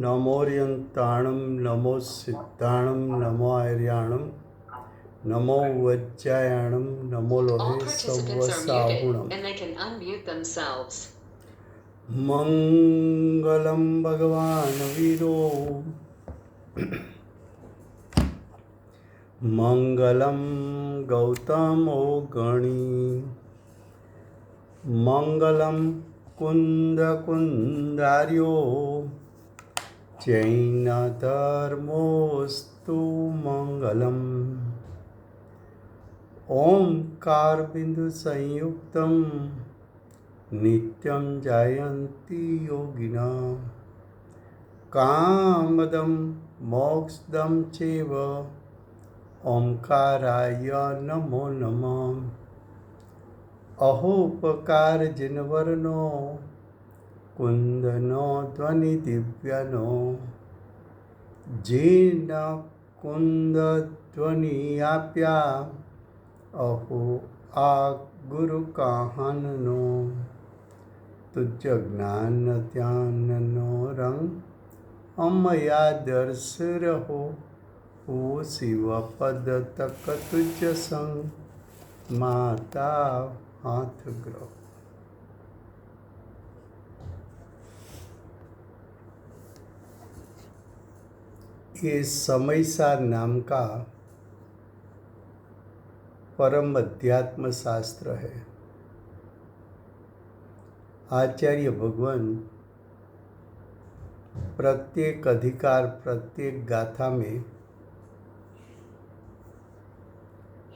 नमोऽर्यन्ताणं नमो सिद्धाणं नमो आर्याणं नमो वज्रायणं नमो लोहे सवसाहुणम् मङ्गलं भगवान् वीरो मङ्गलं गौतमो गणी मङ्गलं कुन्दकुन्दार्यो जैनधर्मोऽस्तु मङ्गलम् ओंकारबिन्दुसंयुक्तं नित्यं जायन्ति योगिनः कामदं मोक्षदं चैव ओंकाराय नमो नमः अहोपकारजिनवर्णो कुन्दनो ध्वनिदिव्यनो जेन कुन्दध्वनियाप्या अहो आ गुरुकाहननो तुझ ज्ञान ध्याननो रंग अमया दर्श रहो ओ शिव पद तक तुझ संग माता हाथ ग्रह। ये समयसार नाम का परम अध्यात्म शास्त्र है। आचार्य भगवान प्रत्येक अधिकार प्रत्येक गाथा में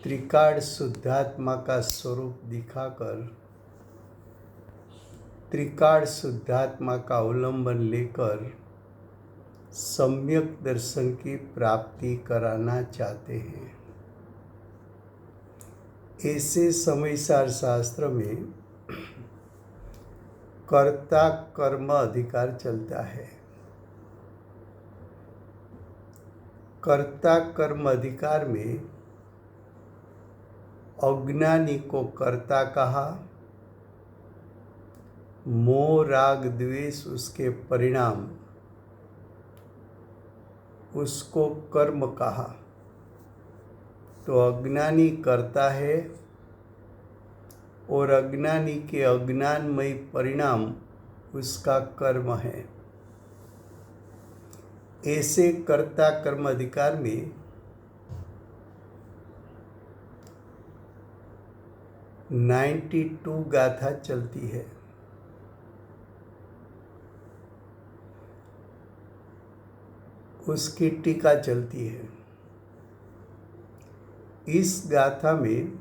त्रिकाल शुद्धात्मा का स्वरूप दिखाकर त्रिकाल शुद्धात्मा का अवलंबन लेकर सम्यक दर्शन की प्राप्ति कराना चाहते हैं। ऐसे समयसार शास्त्र में कर्ता कर्म अधिकार चलता है। कर्ता कर्म अधिकार में अज्ञानी को कर्ता कहा, मोह राग द्वेष उसके परिणाम उसको कर्म कहा। तो अज्ञानी करता है और अज्ञानी के अज्ञानमय परिणाम उसका कर्म है। ऐसे कर्ता कर्म अधिकार में 92 गाथा चलती है। उसकी टीका चलती है। इस गाथा में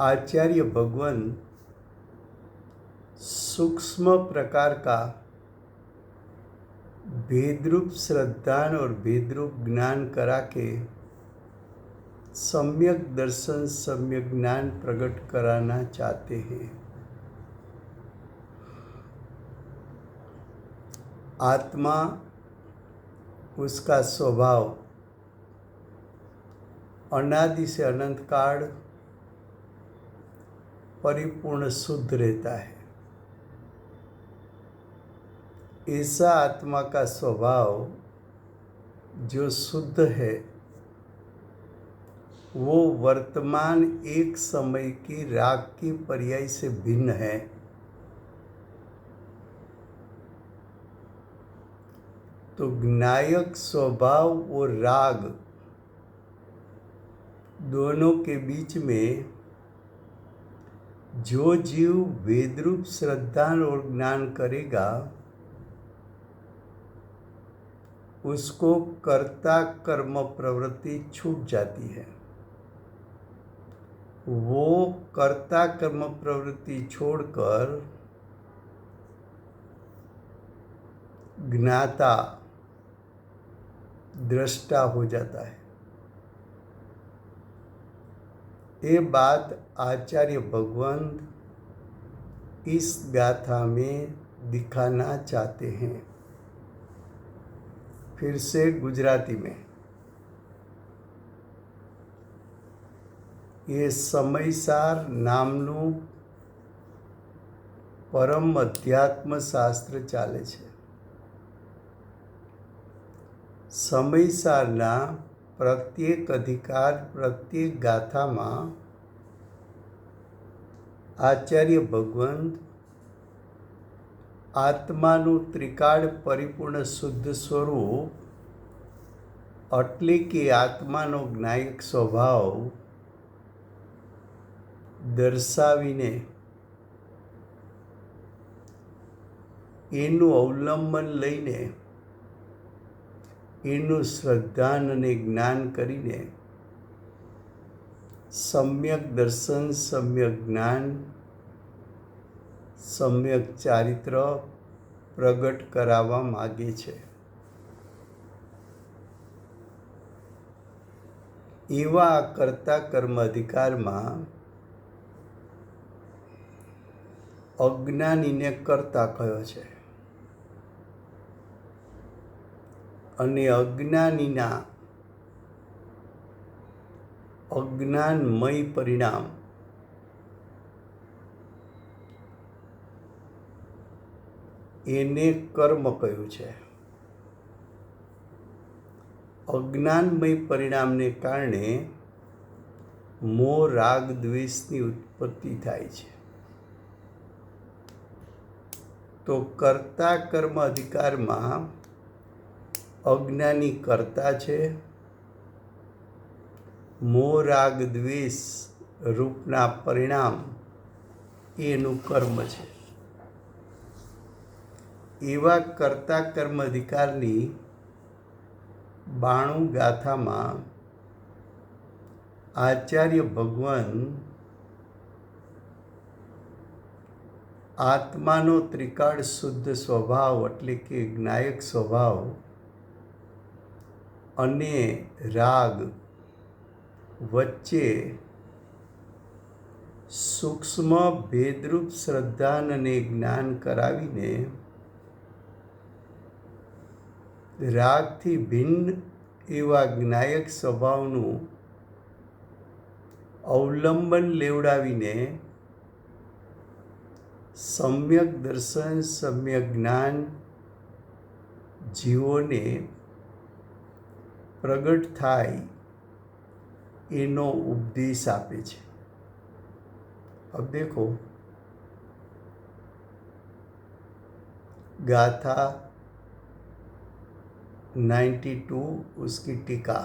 आचार्य भगवान सूक्ष्म प्रकार का भेदरूप श्रद्धान और भेदरूप ज्ञान करा के सम्यक दर्शन सम्यक ज्ञान प्रकट कराना चाहते हैं। आत्मा उसका स्वभाव अनादि से अनंत काल परिपूर्ण शुद्ध रहता है। ऐसा आत्मा का स्वभाव जो शुद्ध है वो वर्तमान एक समय की राग की पर्याय से भिन्न है। तो ज्ञायक स्वभाव और राग दोनों के बीच में जो जीव वेदरूप श्रद्धा और ज्ञान करेगा उसको कर्ता कर्म प्रवृत्ति छूट जाती है। वो कर्ता कर्म प्रवृत्ति छोड़कर ज्ञाता दृष्टा हो जाता है। ये बात आचार्य भगवान इस गाथा में दिखाना चाहते हैं। फिर से गुजराती में, ये समयसार नामનું પરમ અધ્યાત્મ શાસ્ત્ર ચાલે છે। સમયસારના પ્રત્યેક અધિકાર, પ્રત્યેક ગાથામાં આચાર્ય ભગવંત આત્માનું ત્રિકાળ પરિપૂર્ણ શુદ્ધ સ્વરૂપ એટલે કે આત્માનો જ્ઞાયક સ્વભાવ દર્શાવીને એનું અવલંબન લઈને એનું શ્રદ્ધાન અને જ્ઞાન કરીને સમ્યક દર્શન, સમ્યક જ્ઞાન, સમ્યક ચારિત્ર પ્રગટ કરાવવા માગે છે. એવા કર્તા કર્મ અધિકારમાં અજ્ઞાનીને કર્તા કહ્યો છે અને અજ્ઞાનીના અજ્ઞાનમય પરિણામ એને કર્મ કહ્યું છે. અજ્ઞાનમય પરિણામને કારણે મોહ, રાગ, દ્વેષની ઉત્પત્તિ થાય છે. તો કર્તા કર્મ અધિકારમાં અજ્ઞાની કર્તા છે, મોહ, રાગ, દ્વેષ રૂપના પરિણામ એનું કર્મ છે. એવા કર્તા કર્મ અધિકારની 92 ગાથામાં આચાર્ય ભગવાન આત્માનો ત્રિકાળ શુદ્ધ સ્વભાવ એટલે કે જ્ઞાયક સ્વભાવ અને રાગ વચ્ચે સૂક્ષ્મ ભેદરૂપ શ્રદ્ધાન અને જ્ઞાન કરાવીને રાગથી ભિન્ન એવા જ્ઞાયક સ્વભાવનું અવલંબન લેવડાવીને સમ્યક દર્શન, સમ્યક જ્ઞાન જીવોને પ્રગટ થાય એનો ઉપદેશ આપે છે. अब देखो गाथा 92 उसकी टीका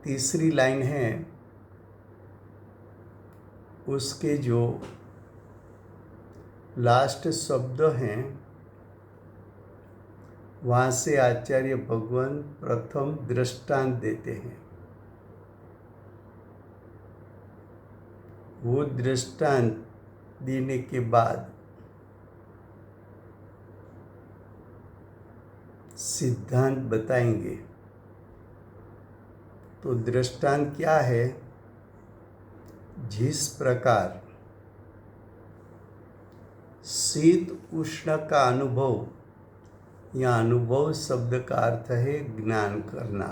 तीसरी लाइन है, उसके जो लास्ट शब्द हैं वहाँ से आचार्य भगवान प्रथम दृष्टांत देते हैं. वो दृष्टांत देने के बाद सिद्धांत बताएंगे. तो दृष्टांत क्या है? जिस प्रकार शीत उष्ण का अनुभव, या अनुभव शब्द का अर्थ है ज्ञान करना,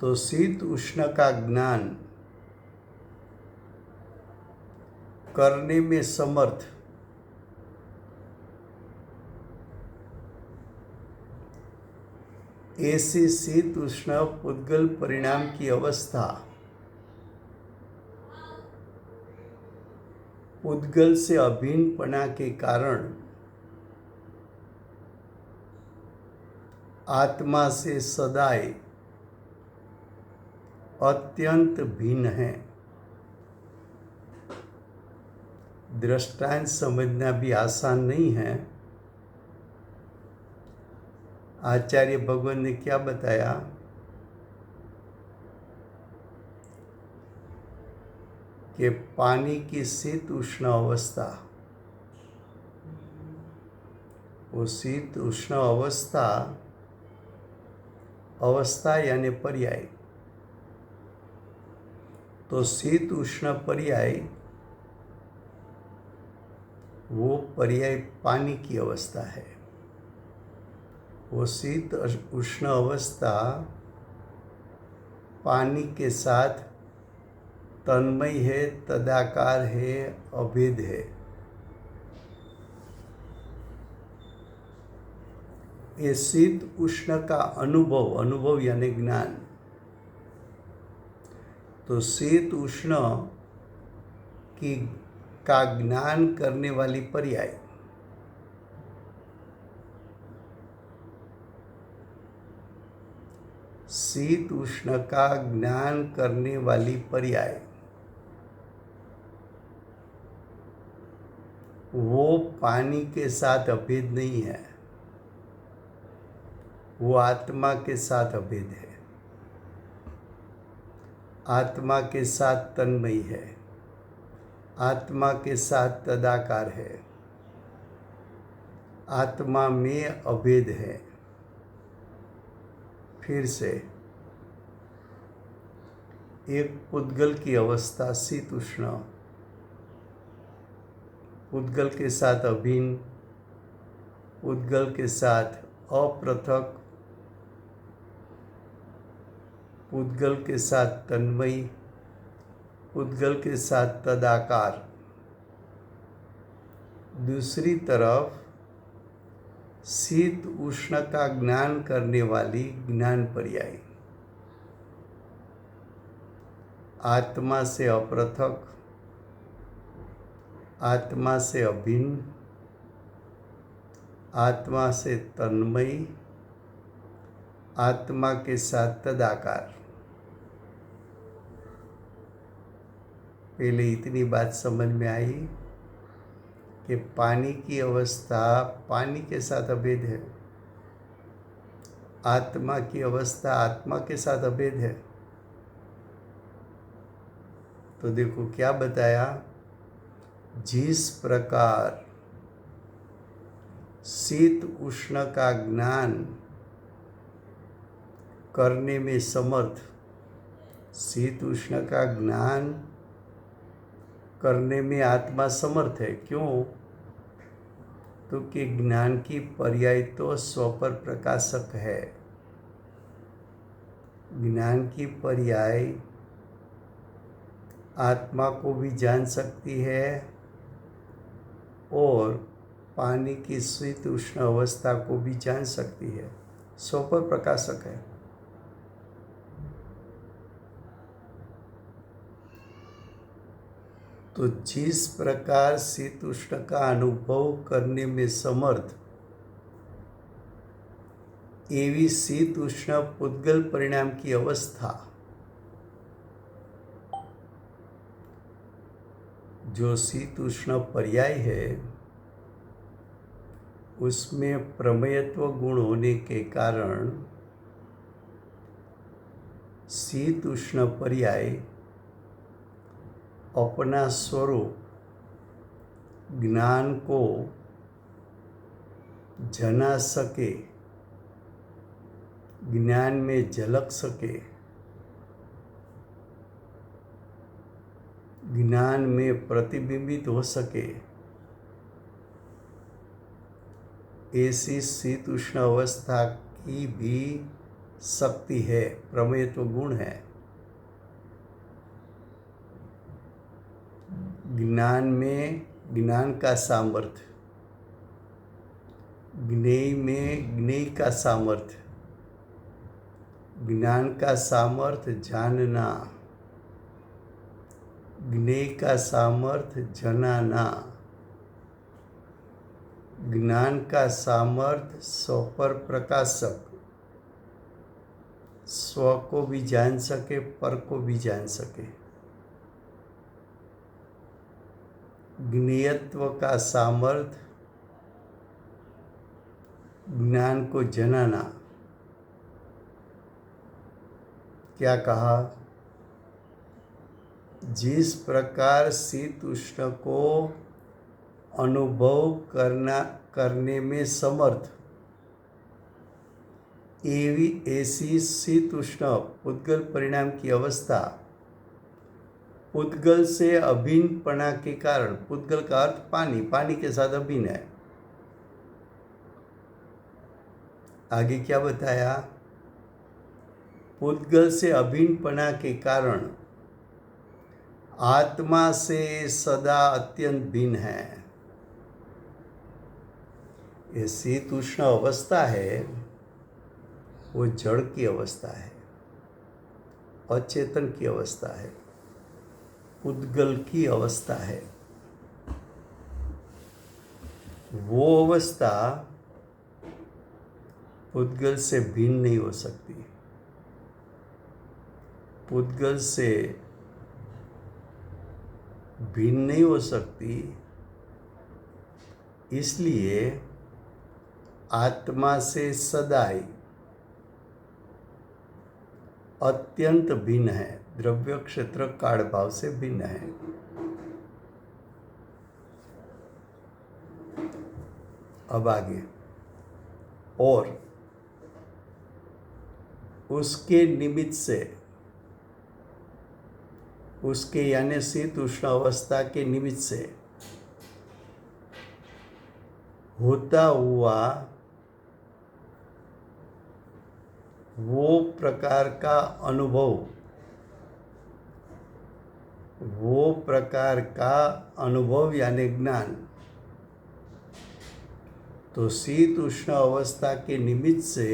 तो शीत उष्ण का ज्ञान करने में समर्थ ऐसे शीत उष्ण पुद्गल परिणाम की अवस्था पुद्गल से अभिन्नपना के कारण आत्मा से सदाए अत्यंत भिन्न है. दृष्टांत समझना भी आसान नहीं है. आचार्य भगवान ने क्या बताया कि पानी की शीत उष्ण अवस्था, वो शीत उष्ण अवस्था यानी पर्याय, तो शीत उष्ण पर्याय वो पर्याय पानी की अवस्था है. वो शीत उष्ण अवस्था पानी के साथ तन्मय है, तदाकार है, अभेद है. ये शीत उष्ण का अनुभव, अनुभव यानी ज्ञान। तो शीत उष्ण की का ज्ञान करने वाली पर्याय, शीत उष्ण का ज्ञान करने वाली पर्याय, वो पानी के साथ अभेद नहीं है, वो आत्मा के साथ अभेद है, आत्मा के साथ तन्मयी है, आत्मा के साथ तदाकार है, आत्मा में अभेद है। फिर से, एक पुद्गल की अवस्था शीत उष्ण, पुद्गल के साथ अभिन्न, पुद्गल के साथ अपृथक, पुद्गल के साथ तन्मयी, पुद्गल के साथ तदाकार। दूसरी तरफ शीत उष्ण का ज्ञान करने वाली ज्ञान पर्याय, आत्मा से अपृथक, आत्मा से अभिन्न, आत्मा से तन्मयी, आत्मा के साथ तदाकार। पहले इतनी बात समझ में आई कि पानी की अवस्था पानी के साथ अभेद है, आत्मा की अवस्था आत्मा के साथ अभेद है। तो देखो क्या बताया, जिस प्रकार शीत उष्ण का ज्ञान करने में समर्थ, शीत उष्ण का ज्ञान करने में आत्मा समर्थ है। क्यों? तो कि ज्ञान की पर्याय तो स्वपर प्रकाशक है। ज्ञान की पर्याय आत्मा को भी जान सकती है और पानी की शीत उष्ण अवस्था को भी जान सकती है, स्वपर प्रकाशक है। तो जिस प्रकार शीत उष्ण का अनुभव करने में समर्थ, एवी शीत उष्ण पुद्गल परिणाम की अवस्था, जो शीत उष्ण पर्याय है उसमें प्रमेयत्व गुण होने के कारण शीत उष्ण पर्याय अपना स्वरूप ज्ञान को जना सके, ज्ञान में झलक सके, ज्ञान में प्रतिबिंबित हो सके, ऐसी शीत उष्ण अवस्था की भी शक्ति है, प्रमेयत्व गुण है। ज्ञान में ज्ञान का सामर्थ्य, ज्ञेय में ज्ञेय का सामर्थ्य, ज्ञान का सामर्थ्य जानना, ज्ञेय का सामर्थ्य जनाना, ज्ञान का सामर्थ्य स्वपर प्रकाशक, स्व को भी जान सके, पर को भी जान सके। ज्ञेयत्व का सामर्थ्य ज्ञान को जनाना। क्या कहा? जिस प्रकार शीत उष्ण को अनुभव करने में समर्थ, ऐसी शीत उष्ण पुद्गल परिणाम की अवस्था पुद्गल से अभिन्नपना के कारण, पुद्गल का अर्थ पानी, पानी के साथ अभिन्न है। आगे क्या बताया? पुद्गल से अभिन्नपना के कारण आत्मा से सदा अत्यंत भिन्न है। ये शीत उष्ण अवस्था है, वो जड़ की अवस्था है, अचेतन की अवस्था है, उद्गल की अवस्था है। वो अवस्था पुद्गल से भिन्न नहीं हो सकती। पुद्गल से भिन्न नहीं हो सकती, इसलिए आत्मा से सदाई अत्यंत भिन्न है, द्रव्य क्षेत्र काल भाव से भिन्न है। अब आगे, और उसके निमित्त से, उसके यानी शीत उष्ण अवस्था के निमित्त से होता हुआ वो प्रकार का अनुभव, वो प्रकार का अनुभव यानी ज्ञान, तो शीत उष्ण अवस्था के निमित्त से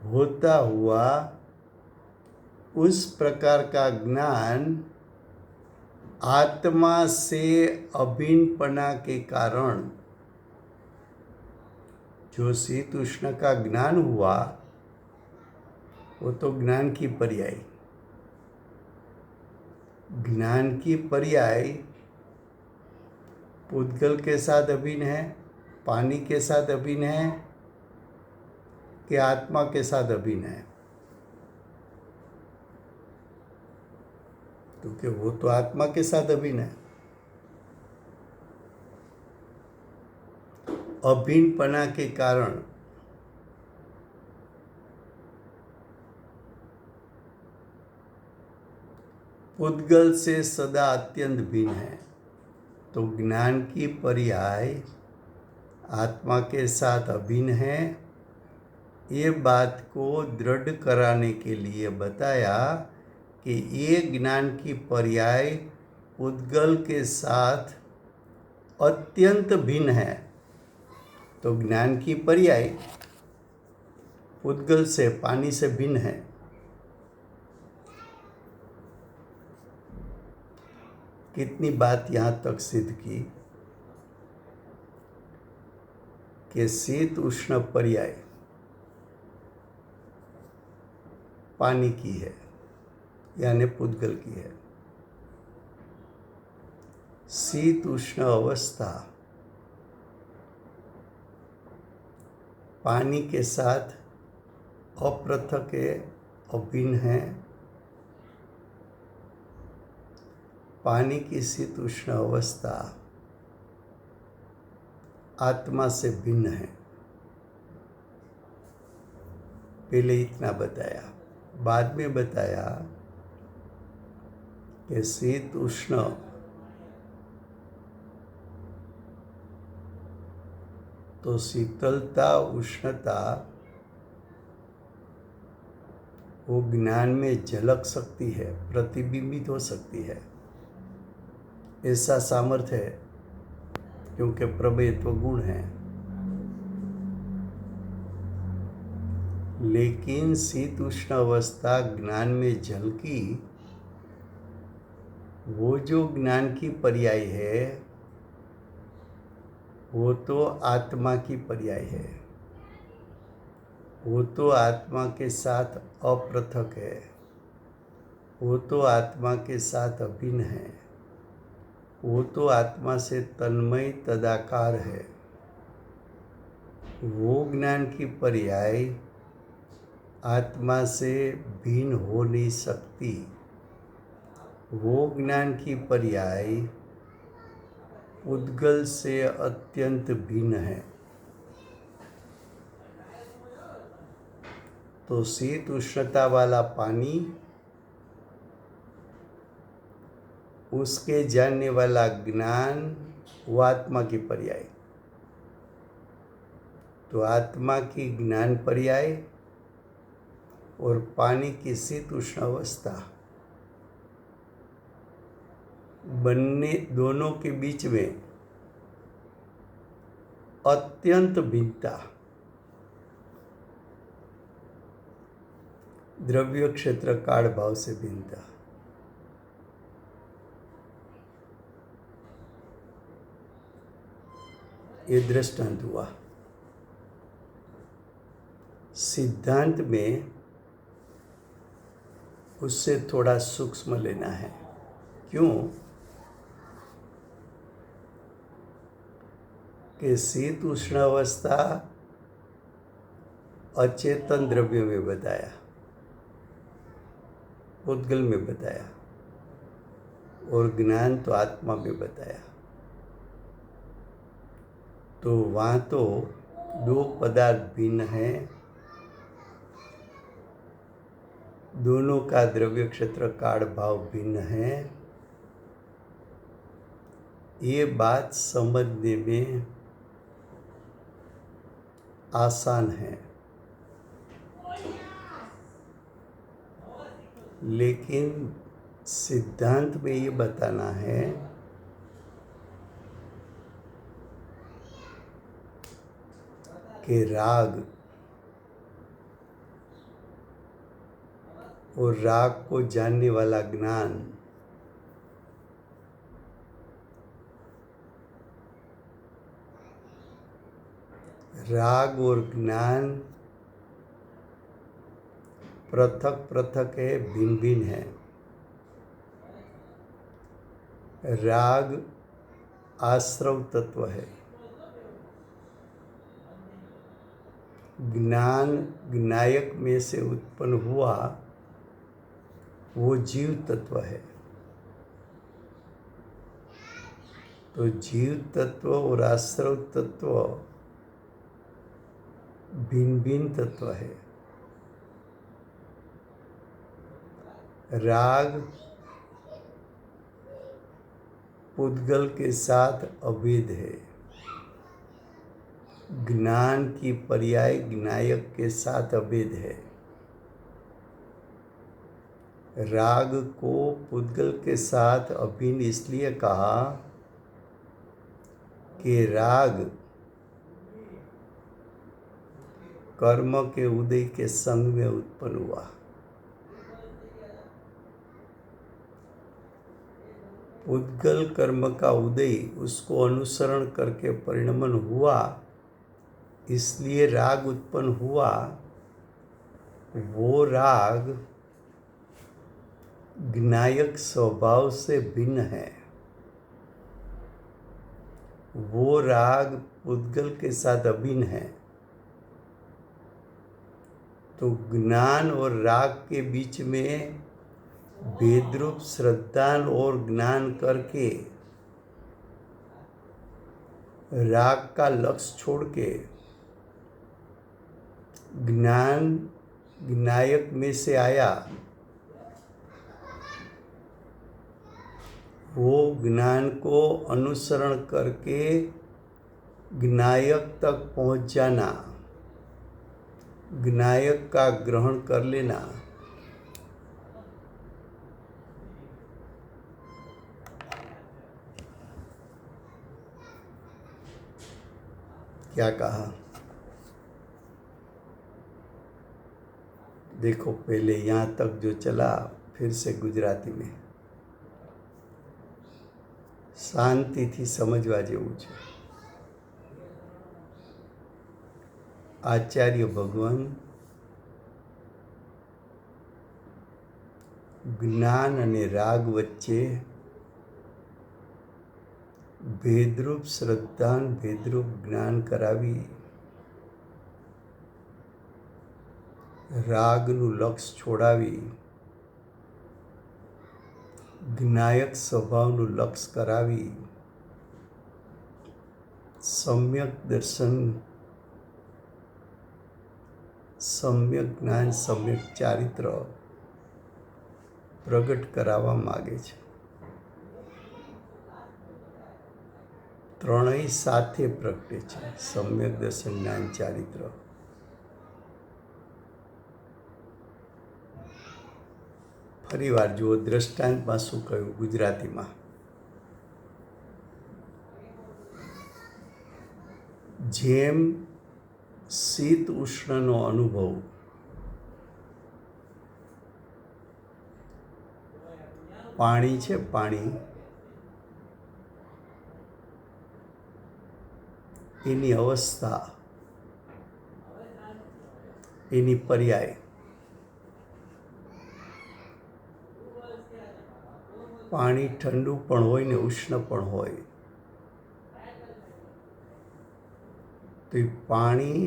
होता हुआ उस प्रकार का ज्ञान आत्मा से अभिन्नपना के कारण, जो शीत उष्ण का ज्ञान हुआ वो तो ज्ञान की पर्याय, ज्ञान की पर्याय पुद्गल के साथ अभिन्न है, पानी के साथ अभिन्न है कि आत्मा के साथ अभिन्न है? क्योंकि वो तो आत्मा के साथ अभिन्न है। अभिन्नपना के कारण पुद्गल से सदा अत्यंत भिन्न है, तो ज्ञान की पर्याय आत्मा के साथ अभिन्न है। ये बात को दृढ़ कराने के लिए बताया कि ये ज्ञान की पर्याय पुद्गल के साथ अत्यंत भिन्न है, तो ज्ञान की पर्याय पुद्गल से, पानी से भिन्न है। कितनी बात यहाँ तक सिद्ध की कि शीत उष्ण पर्याय पानी की है यानी पुद्गल की है। शीत उष्ण अवस्था पानी के साथ अपृथक है, अभिन्न है। पानी की शीत उष्ण अवस्था आत्मा से भिन्न है। पहले इतना बताया, बाद में बताया कि शीत उष्ण तो शीतलता उष्णता वो ज्ञान में झलक सकती है, प्रतिबिंबित हो सकती है, ऐसा सामर्थ्य है क्योंकि प्रभेत्व गुण है। लेकिन शीत उष्ण अवस्था ज्ञान में झलकी, वो जो ज्ञान की पर्याय है वो तो आत्मा की पर्याय है, वो तो आत्मा के साथ अपृथक है, वो तो आत्मा के साथ अभिन्न है, वो तो आत्मा से तन्मय तदाकार है। वो ज्ञान की पर्याय आत्मा से भिन्न हो नहीं सकती। वो ज्ञान की पर्याय उद्गल से अत्यंत भिन्न है। तो शीत उष्णता वाला पानी, उसके जानने वाला ज्ञान, वो आत्मा की पर्याय। तो आत्मा की ज्ञान पर्याय और पानी की शीत उष्ण अवस्था, दोनों के बीच में अत्यंत भिन्नता, द्रव्य क्षेत्र काल भाव से भिन्नता। ये दृष्टांत हुआ। सिद्धांत में उससे थोड़ा सूक्ष्म लेना है। क्यों कि शीत उष्ण अवस्था अचेतन द्रव्य में बताया, उद्गल में बताया, और ज्ञान तो आत्मा में बताया। तो वहाँ तो दो पदार्थ भिन्न हैं, दोनों का द्रव्य क्षेत्र काल भाव भिन्न है। ये बात समझने में आसान है, लेकिन सिद्धांत में ये बताना है कि राग और राग को जानने वाला ज्ञान राग और ज्ञान पृथक पृथक है, भिन्न भिन्न है। राग आश्रव तत्व है, ज्ञान ज्ञायक में से उत्पन्न हुआ वो जीव तत्व है। तो जीव तत्व और आश्रव तत्व भिन्न भिन्न तत्व है। राग पुद्गल के साथ अभेद है, ज्ञान की पर्याय ज्ञायक के साथ अभेद है। राग को पुद्गल के साथ अभिन्न इसलिए कहा कि राग कर्म के उदय के संग में उत्पन्न हुआ। पुद्गल कर्म का उदय उसको अनुसरण करके परिणमन हुआ, इसलिए राग उत्पन्न हुआ। वो राग ज्ञायक स्वभाव से भिन्न है। वो राग पुद्गल के साथ अभिन्न है। तो ज्ञान और राग के बीच में भेदरूप श्रद्धा और ज्ञान करके राग का लक्ष्य छोड़ के ज्ञान ज्ञायक में से आया, वो ज्ञान को अनुसरण करके ज्ञायक तक पहुंच जाना, ज्ञायक का ग्रहण कर लेना। क्या कहा? देखो, पहले यहाँ तक जो चला, फिर से गुजराती में शांतिथी समझवा जेवुं छे। आचार्य भगवान ज्ञान अने राग वच्चे भेदरूप श्रद्धा भेदरूप ज्ञान करावी रागनु लक्ष्य छोड़ावी ज्ञायक स्वभावनु लक्ष्य करावी सम्यक दर्शन सम्यक ज्ञान सम्यक चारित्र प्रगट करावा मागे छे। त्रणेय साथे प्रगटे छे, सम्यक दर्शन ज्ञान चारित्र। फरीवार जुओ दृष्टांत में शुं कह्युं गुजराती में। જેમ શીત ઉષ્ણનો અનુભવ પાણી છે, પાણી એની અવસ્થા, એની પર્યાય પાણી ઠંડુ પણ હોય ને ઉષ્ણ પણ હોય. તો એ પાણી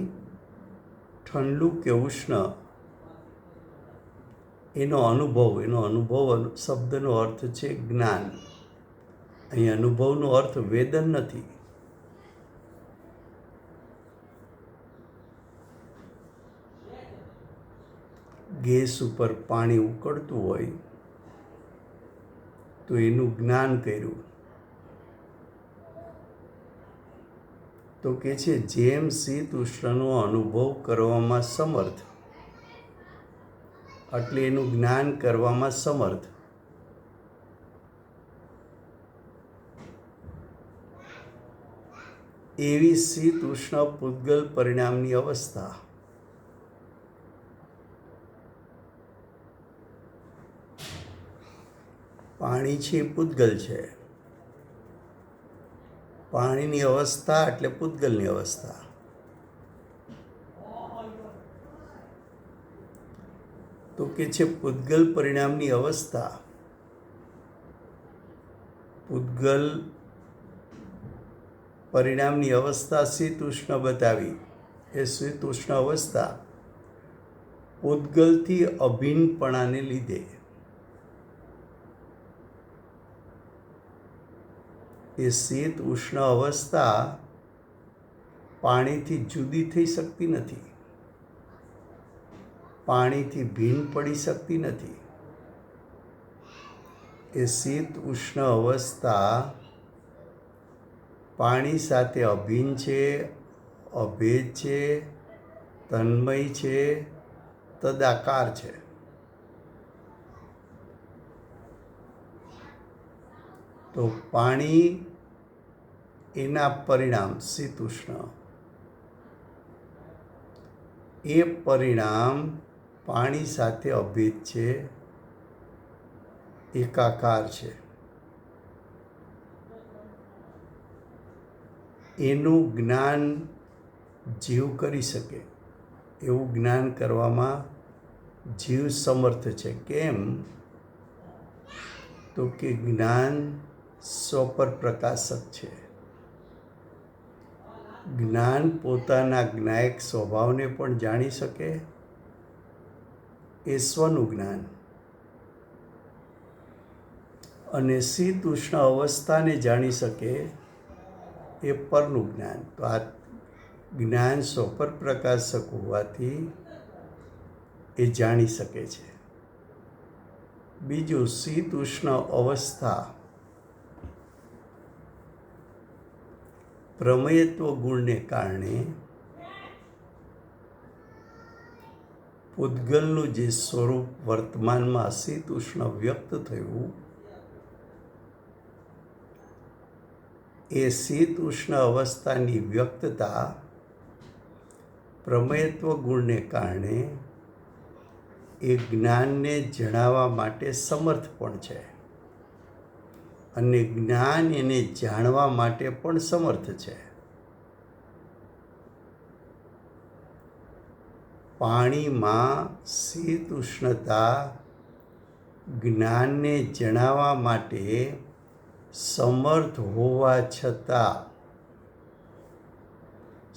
ઠંડુ કે ઉષ્ણ એનો અનુભવ શબ્દનો અર્થ છે જ્ઞાન. અહીં અનુભવનો અર્થ વેદન નથી. ગેસ ઉપર પાણી ઉકળતું હોય તો એનું જ્ઞાન કર્યું. તો કે છે જેમ શીત ઉષ્ણનો અનુભવ કરવામાં સમર્થ, એટલે એનું જ્ઞાન કરવામાં સમર્થ. એવી શીત ઉષ્ણ પૂતગલ પરિણામની અવસ્થા. પાણી છે એ પૂતગલ છે. પાણીની અવસ્થા એટલે પૂતગલની અવસ્થા. તો કે છે પૂતગલ પરિણામની અવસ્થા. પૂતગલ પરિણામની અવસ્થા શીત ઉષ્ણ બતાવી. એ શીત ઉષ્ણ અવસ્થા પૂતગલથી અભિન્નપણાને લીધે, એ શીત ઉષ્ણ અવસ્થા પાણીથી જુદી થઈ શકતી નથી, પાણીથી ભિન્ન પડી શકતી નથી. એ શીત ઉષ્ણ અવસ્થા પાણી સાથે અભિન્ન છે, અભેદ છે, તન્મય છે, તદાકાર છે. તો પાણી એના પરિણામ શીત ઉષ્ણ, એ પરિણામ પાણી સાથે અભેદ છે, એકાકાર છે. એનું જ્ઞાન જીવ કરી શકે, એવું જ્ઞાન કરવામાં જીવ સમર્થ છે. કેમ? તો કે જ્ઞાન સ્વપર પ્રકાશક છે. જ્ઞાન પોતાના જ્ઞાયક સ્વભાવને પણ જાણી શકે, એ સ્વનું જ્ઞાન. અને શીત ઉષ્ણ અવસ્થાને જાણી શકે, એ પરનું જ્ઞાન. તો આ જ્ઞાન સ્વપર પ્રકાશક હોવાથી એ જાણી શકે છે. બીજું, શીત ઉષ્ણ અવસ્થા પ્રમેયત્વ ગુણને કારણે પૂતગલનું જે સ્વરૂપ વર્તમાનમાં શીત ઉષ્ણ વ્યક્ત થયું, એ શીત ઉષ્ણ અવસ્થાની વ્યક્તતા પ્રમેયત્વ ગુણને કારણે એ જ્ઞાનને જણાવવા માટે સમર્થ પણ છે, અને જ્ઞાન એને જાણવા માટે પણ સમર્થ છે. પાણીમાં શીત ઉષ્ણતા જ્ઞાનને જણાવવા માટે સમર્થ હોવા છતાં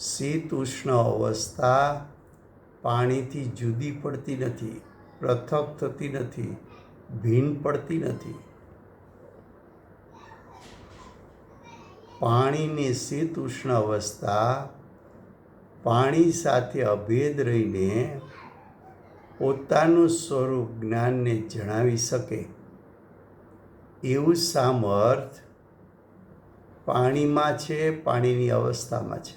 શીત ઉષ્ણ અવસ્થા પાણીથી જુદી પડતી નથી, પૃથક થતી નથી, ભિન્ન પડતી નથી. પાણીની શીત ઉષ્ણ અવસ્થા પાણી સાથે અભેદ રહીને પોતાનું સ્વરૂપ જ્ઞાનને જણાવી શકે, એવું સામર્થ પાણીમાં છે, પાણીની અવસ્થામાં છે.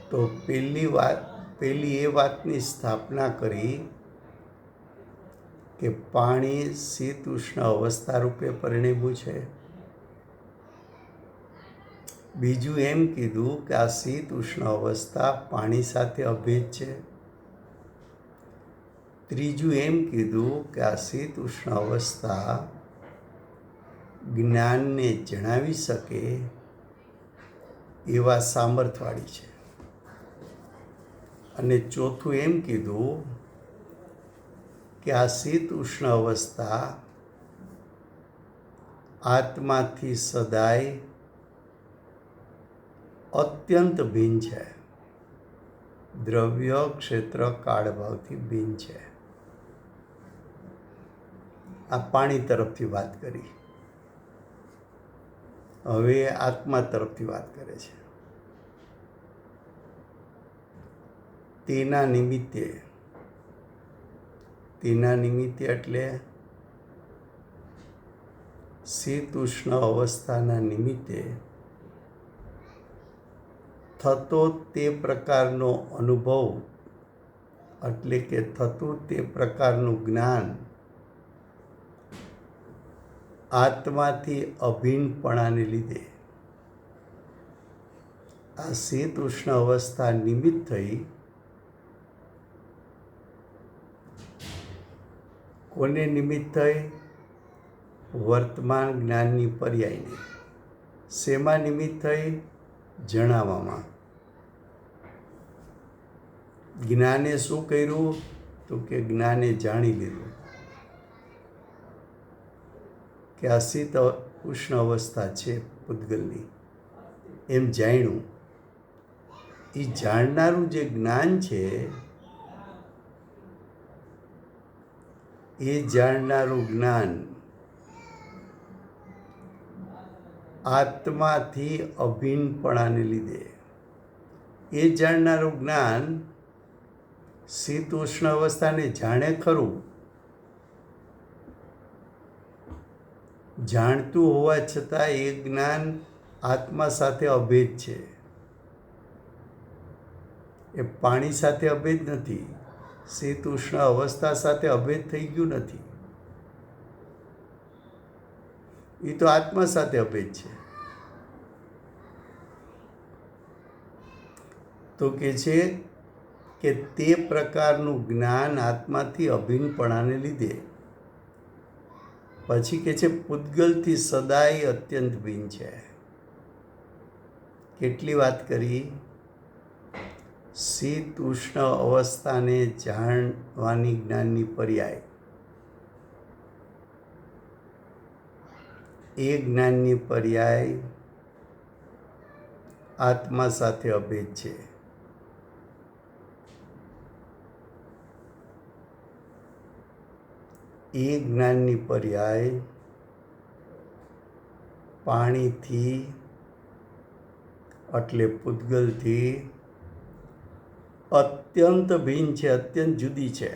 તો પહેલી એ વાતની સ્થાપના કરી કે પાણી શીત ઉષ્ણ અવસ્થા રૂપે પરિણમ્યું છે. બીજું એમ કીધું કે આ શીત ઉષ્ણ અવસ્થા પાણી સાથે અભેદ છે. ત્રીજું એમ કીધું કે આ શીત ઉષ્ણ અવસ્થા જ્ઞાનને જણાવી શકે એવા સામર્થ્યવાળી છે. અને ચોથું એમ કીધું કે આ શીત ઉષ્ણ અવસ્થા આત્માથી સદાય અત્યંત ભિન્ન છે. દ્રવ્ય ક્ષેત્ર કાળભાવથી ભિન્ન છે. આ પાણી તરફથી વાત કરી. હવે આત્મા તરફથી વાત કરે છે. તેના નિમિત્તે એટલે શીત ઉષ્ણ અવસ્થાના નિમિત્તે થતો તે પ્રકારનો અનુભવ એટલે કે થતું તે પ્રકારનું જ્ઞાન આત્માથી અભિન્નપણાને લીધે આ શીત ઉષ્ણ અવસ્થા નિમિત્ત થઈ કોને નિમિત્ત થઈ? વર્તમાન જ્ઞાનની પર્યાયને. શેમાં નિમિત્ત થઈ? જણાવવામાં. જ્ઞાને શું કર્યું? તો કે જ્ઞાને જાણી લીધું કે આ શીત ઉષ્ણ અવસ્થા છે પૂતગલની, એમ જાણ્યું. એ જાણનારું જે જ્ઞાન છે એ જાણનારું જ્ઞાન આત્માથી અભિન્નપણાને લીધે એ જાણનારું જ્ઞાન શીત ઉષ્ણ અવસ્થાને જાણે ખરું, જાણતું હોવા છતાં એ જ્ઞાન આત્મા સાથે અભેદ છે. એ પાણી સાથે અભેદ નથી, શીત ઉષ્ણ અવસ્થા સાથે અભેદ થઈ ગયું નથી. એ તો આત્મા સાથે અભેદ છે. તો કે છે કે તે પ્રકારનું જ્ઞાન આત્માથી અભિન્નપણાને લીધે. પછી કે છે પૂતગલથી સદાય અત્યંત ભિન્ન છે. કેટલી વાત કરી? શીત ઉષ્ણ અવસ્થાને જાણવાની જ્ઞાનની પર્યાય. એ જ્ઞાનની પર્યાય આત્મા સાથે અભેદ છે. એ જ્ઞાનની પર્યાય પાણીથી એટલે પૂતગલથી અત્યંત ભિન્ન છે, અત્યંત જુદી છે.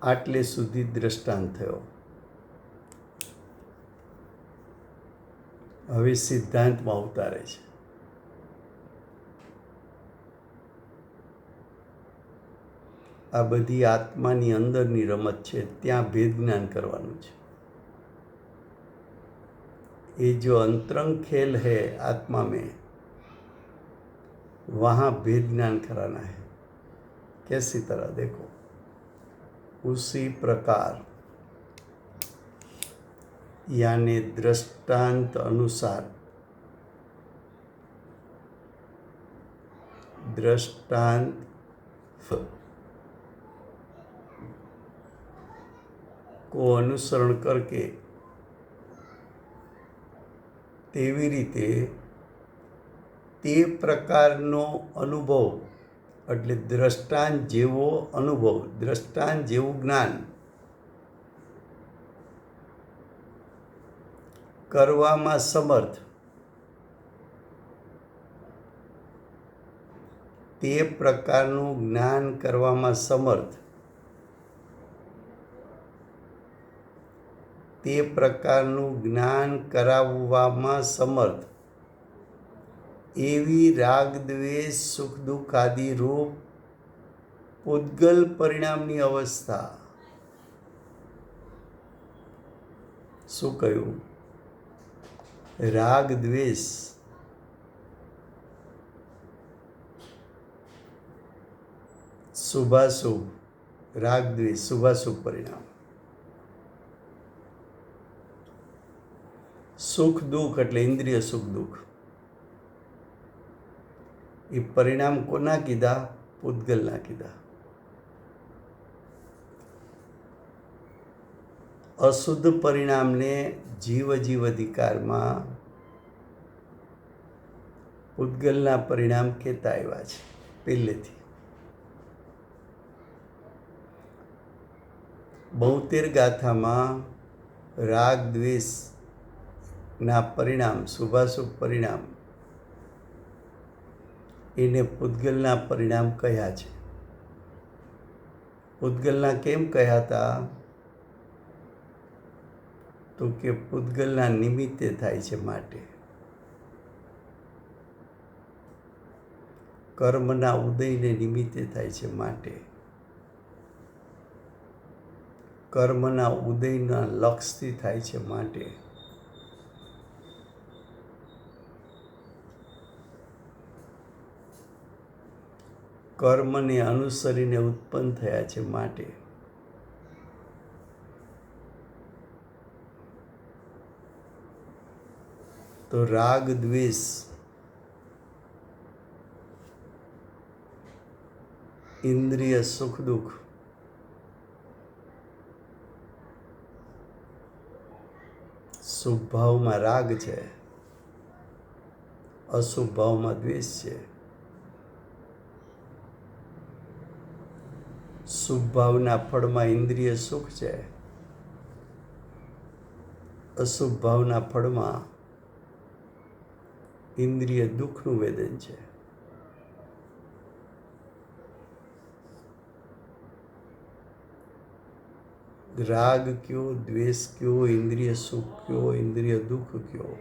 આટલે સુધી દ્રષ્ટાંત થયો. હવે સિદ્ધાંતમાં ઉતારે છે. આ બધી આત્માની અંદરની રમત છે, ત્યાં ભેદ જ્ઞાન કરવાનું છે. ये जो अंतरंग खेल है आत्मा में, वहाँ भेद ज्ञान कराना है. कैसी तरह? देखो, उसी प्रकार यानी दृष्टांत अनुसार दृष्टांत को अनुसरण करके તેવી રીતે તે પ્રકારનો અનુભવ એટલે દ્રષ્ટાંત જેવો અનુભવ, દ્રષ્ટાંત જેવું જ્ઞાન કરવામાં સમર્થ, તે પ્રકારનું જ્ઞાન કરવામાં સમર્થ, તે પ્રકારનું જ્ઞાન કરાવવામાં સમર્થ એવી રાગ દ્વેષ સુખ દુઃખ આદિ રૂપ પૂતગલ પરિણામની અવસ્થા. શું કહ્યું? રાગ દ્વેષ શુભાશુભ, રાગ દ્વેષ શુભાશુભ પરિણામ. સુખ દુઃખ એટલે ઇન્દ્રિય સુખ દુઃખ. એ પરિણામ કોના કીધા? પૂતગલના કીધા. અશુદ્ધ પરિણામને જીવ જીવ અધિકારમાં પૂતગલના પરિણામ કહેતા આવ્યા છે પહેલેથી. 72 ગાથામાં રાગ દ્વેષના પરિણામ શુભાશુભ પરિણામ એને પૂતગલના પરિણામ કહ્યા છે. પૂતગલના કેમ કહ્યા હતા? તો કે પૂતગલના નિમિત્તે થાય છે માટે. કર્મના ઉદયને નિમિત્તે થાય છે માટે. કર્મના ઉદયના લક્ષથી થાય છે માટે. કર્મને અનુસરીને ઉત્પન્ન થયા છે માટે. તો રાગ દ્વેષ ઇન્દ્રિય સુખ દુઃખ શુભ ભાવમાં રાગ છે, અશુભ ભાવમાં દ્વેષ છે. શુભ ભાવના ફળમાં ઇન્દ્રિય સુખ છે, અશુભ ભાવના ફળમાં ઇન્દ્રિય દુઃખનું વેદન છે. રાગ કયો, દ્વેષ કયો, ઇન્દ્રિય સુખ કયો, ઇન્દ્રિય દુઃખ કયો,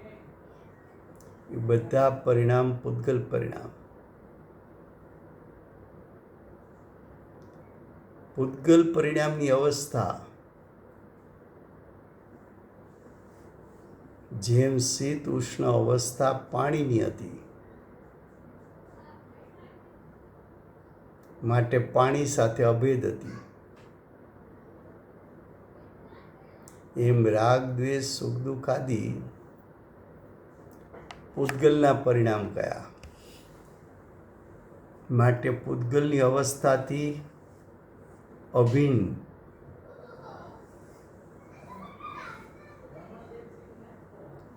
એ બધા પરિણામ પૂતગલ પરિણામ. પૂતગલ પરિણામની અવસ્થા જેમ શીત ઉષ્ણ અવસ્થા પાણીની હતી માટે પાણી સાથે અભેદ હતી, એમ રાગ દ્વેષ સુખ દુઃખ આદિ પૂતગલના પરિણામ કયા. માટે પૂતગલની અવસ્થાથી અભિન્ન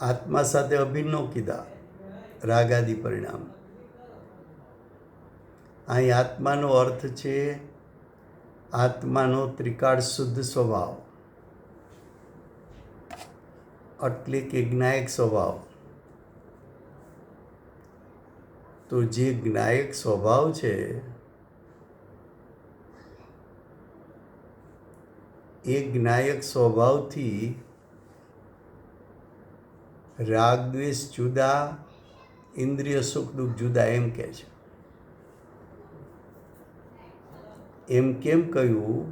આત્મા સાથે અભિન્ન કીધા રાગાદિ પરિણામ. અહીં આત્માનો અર્થ છે આત્માનો ત્રિકાળ શુદ્ધ સ્વભાવ, એટલે કે જ્ઞાયક સ્વભાવ. તો જે જ્ઞાયક સ્વભાવ છે એ જ્ઞાયક સ્વભાવથી રાગ દ્વેષ જુદા, ઇન્દ્રિય સુખ દુઃખ જુદા, એમ કહે છે. એમ કેમ કહ્યું?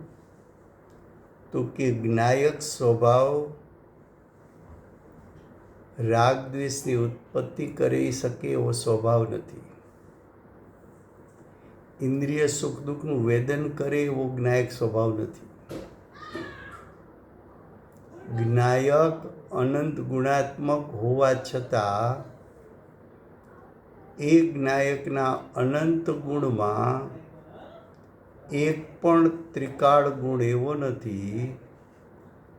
તો કે જ્ઞાયક સ્વભાવ રાગ દ્વેષની ઉત્પત્તિ કરી શકે એવો સ્વભાવ નથી. ઇન્દ્રિય સુખ દુઃખનું વેદન કરે એવો જ્ઞાયક સ્વભાવ નથી. જ્ઞાયક અનંત ગુણાત્મક હોવા છતાં એ જ્ઞાયકના અનંત ગુણમાં એક પણ ત્રિકાળ ગુણ એવો નથી